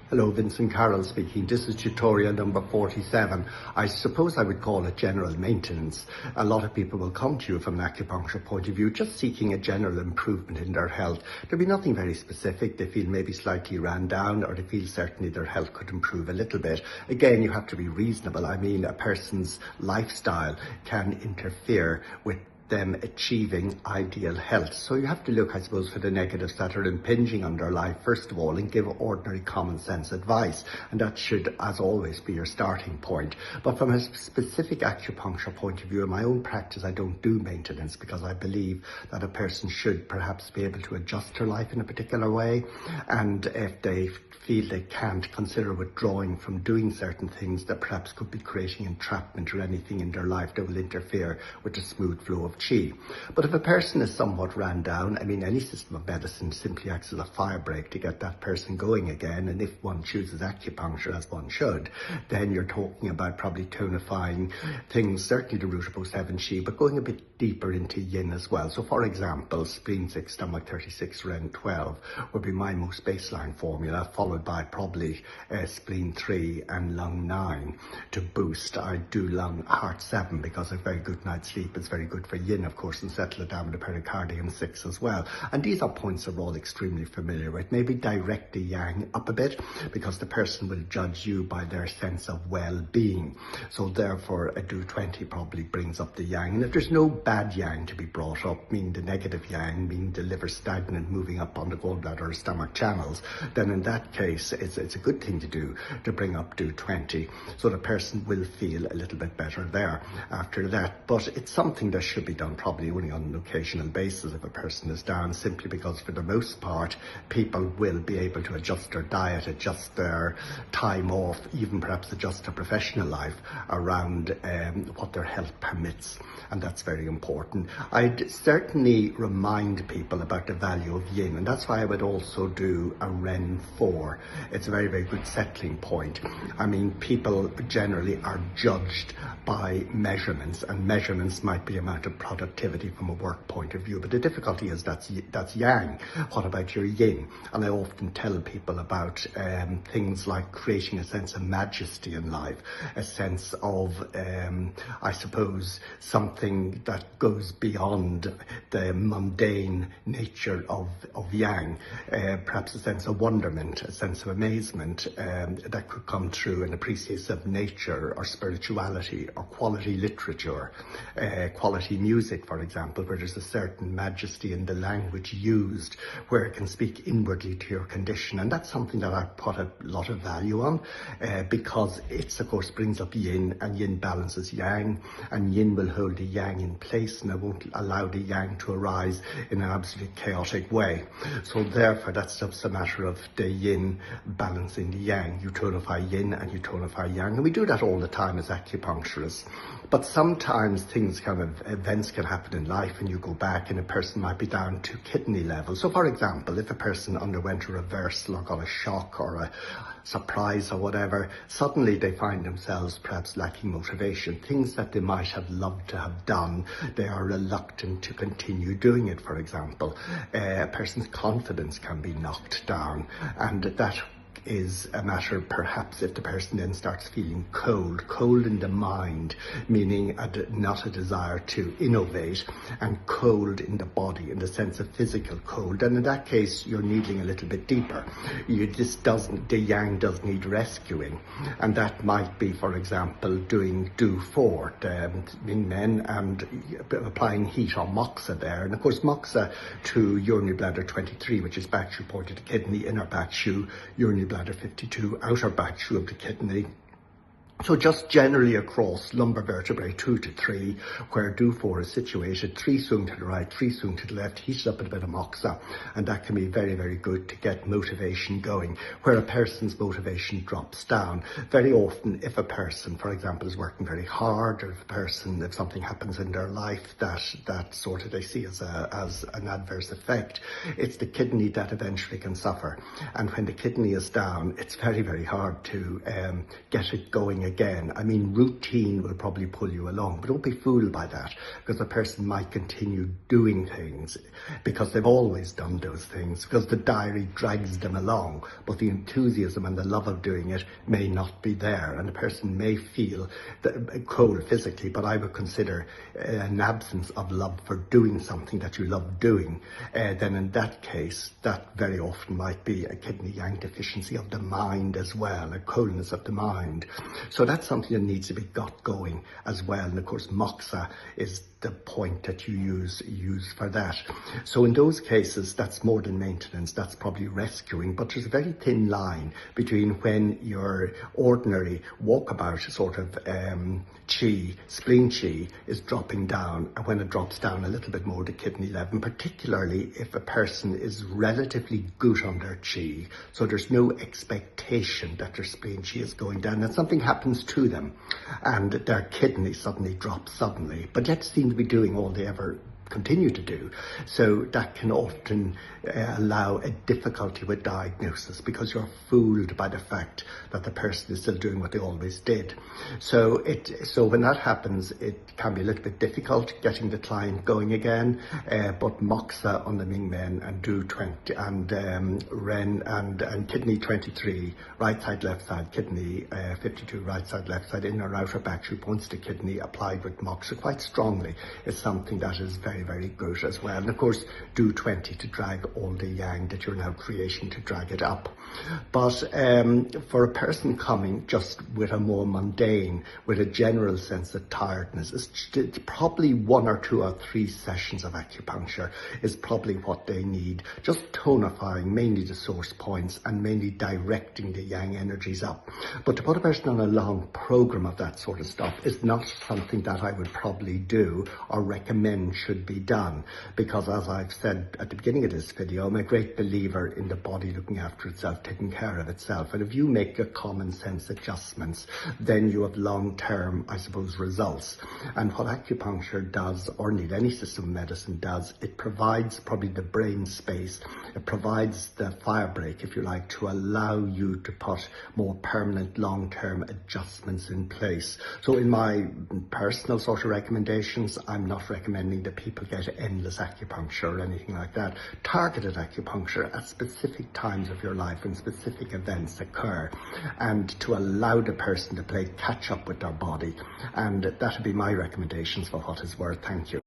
Hello, Vincent Carroll speaking. This is tutorial number 47. I suppose I would call it general maintenance. A lot of people will come to you from an acupuncture point of view just seeking a general improvement in their health. There'll be nothing very specific. They feel maybe slightly ran down, or they feel certainly their health could improve a little bit. Again, you have to be reasonable. I mean, a person's lifestyle can interfere with them achieving ideal health. So you have to look, I suppose, for the negatives that are impinging on their life, first of all, and give ordinary common sense advice. And that should, as always, be your starting point. But from a specific acupuncture point of view, in my own practice, I don't do maintenance because I believe that a person should perhaps be able to adjust their life in a particular way. And if they feel they can't, consider withdrawing from doing certain things that perhaps could be creating entrapment or anything in their life that will interfere with the smooth flow of chi. But if a person is somewhat ran down, I mean, any system of medicine simply acts as a fire break to get that person going again. And if one chooses acupuncture, as one should, then you're talking about probably tonifying things, certainly the root of both 7 chi, but going a bit deeper into yin as well. So for example, spleen 6, stomach 36, ren 12 would be my most baseline formula, followed by probably spleen 3 and lung 9 to boost. I do lung heart 7 because a very good night's sleep is very good for yin, of course, and settle it down with the pericardium 6 as well. And these are points that we're all extremely familiar with. Maybe direct the yang up a bit because the person will judge you by their sense of well-being. So therefore a do 20 probably brings up the yang. And if there's no bad yang to be brought up, meaning the negative yang, meaning the liver stagnant moving up on the gallbladder or stomach channels, then in that case it's a good thing to do to bring up do 20. So the person will feel a little bit better there after that. But it's something that should be done probably only on an occasional basis if a person is down, simply because for the most part people will be able to adjust their diet, adjust their time off, even perhaps adjust their professional life around what their health permits, and that's very important. I'd certainly remind people about the value of yin, and that's why I would also do a ren 4. It's a very, very good settling point. I mean, people generally are judged by measurements, and measurements might be amount of productivity from a work point of view, but the difficulty is that's yang. What about your yin? And I often tell people about things like creating a sense of majesty in life, a sense of I suppose something that goes beyond the mundane nature of yang, perhaps a sense of wonderment, a sense of amazement that could come through an appreciation of nature or spirituality or quality literature, quality music, for example, where there's a certain majesty in the language used, where it can speak inwardly to your condition. And that's something that I put a lot of value on because it's, of course, brings up yin, and yin balances yang, and yin will hold the yang in place, and it won't allow the yang to arise in an absolutely chaotic way. So therefore, that's just a matter of the yin balancing the yang. You tonify yin and you tonify yang, and we do that all the time as acupuncturists. But sometimes events can happen in life, and you go back and a person might be down to kidney level. So for example, if a person underwent a reversal or got a shock or a surprise or whatever, suddenly they find themselves perhaps lacking motivation. Things that they might have loved to have done, they are reluctant to continue doing it, for example. A person's confidence can be knocked down, and that is a matter perhaps if the person then starts feeling cold in the mind, meaning not a desire to innovate, and cold in the body in the sense of physical cold. And in that case, you're needling a little bit deeper. The yang does need rescuing, and that might be, for example, doing do 4 in men and applying heat or moxa there. And of course, moxa to urinary bladder 23, which is back shoe pointed to kidney, inner back shoe, urinary bladder 52, outer back shoe of the kidney. So just generally across lumbar vertebrae 2 to 3, where do 4 is situated, 3 swung to the right, 3 swung to the left, heated up with a bit of moxa, and that can be very, very good to get motivation going. Where a person's motivation drops down, very often if a person, for example, is working very hard, or if something happens in their life that sort of they see as an adverse effect, it's the kidney that eventually can suffer. And when the kidney is down, it's very, very hard to get it going again. I mean, routine will probably pull you along, but don't be fooled by that, because the person might continue doing things because they've always done those things, because the diary drags them along, but the enthusiasm and the love of doing it may not be there, and the person may feel cold physically, but I would consider an absence of love for doing something that you love doing. Then in that case, that very often might be a kidney yang deficiency of the mind as well, a coldness of the mind. So that's something that needs to be got going as well. And of course, moxa is the point that you use for that. So in those cases, that's more than maintenance, that's probably rescuing, but there's a very thin line between when your ordinary walkabout sort of spleen chi is dropping down, and when it drops down a little bit more to kidney level, particularly if a person is relatively good on their chi, so there's no expectation that their spleen chi is going down, and something happens to them and their kidney suddenly drops suddenly, but yet seem to be doing all they ever continue to do. So that can often allow a difficulty with diagnosis, because you're fooled by the fact that the person is still doing what they always did. So when that happens, it can be a little bit difficult getting the client going again. But moxa on the Mingmen and do 20 and Ren and kidney 23, right side, left side, kidney 52, right side, left side, inner outer back tube, once the kidney applied with moxa quite strongly is something that is very, very good as well. And of course, do 20 to drag all the yang that you're now creating, to drag it up. But for a person coming just with a more mundane, with a general sense of tiredness, it's probably 1 or 2 or 3 sessions of acupuncture is probably what they need. Just tonifying mainly the source points and mainly directing the yang energies up. But to put a person on a long program of that sort of stuff is not something that I would probably do or recommend should be done, because as I've said at the beginning of this video, I'm a great believer in the body looking after itself, taking care of itself, and if you make your common sense adjustments, then you have long-term, I suppose, results. And what acupuncture does, or indeed any system of medicine does, it provides probably the brain space, it provides the fire break, if you like, to allow you to put more permanent long-term adjustments in place. So in my personal sort of recommendations, I'm not recommending that people get endless acupuncture or anything like that. Targeted acupuncture at specific times of your life when specific events occur, and to allow the person to play catch up with their body. And that would be my recommendations for what is worth. Thank you.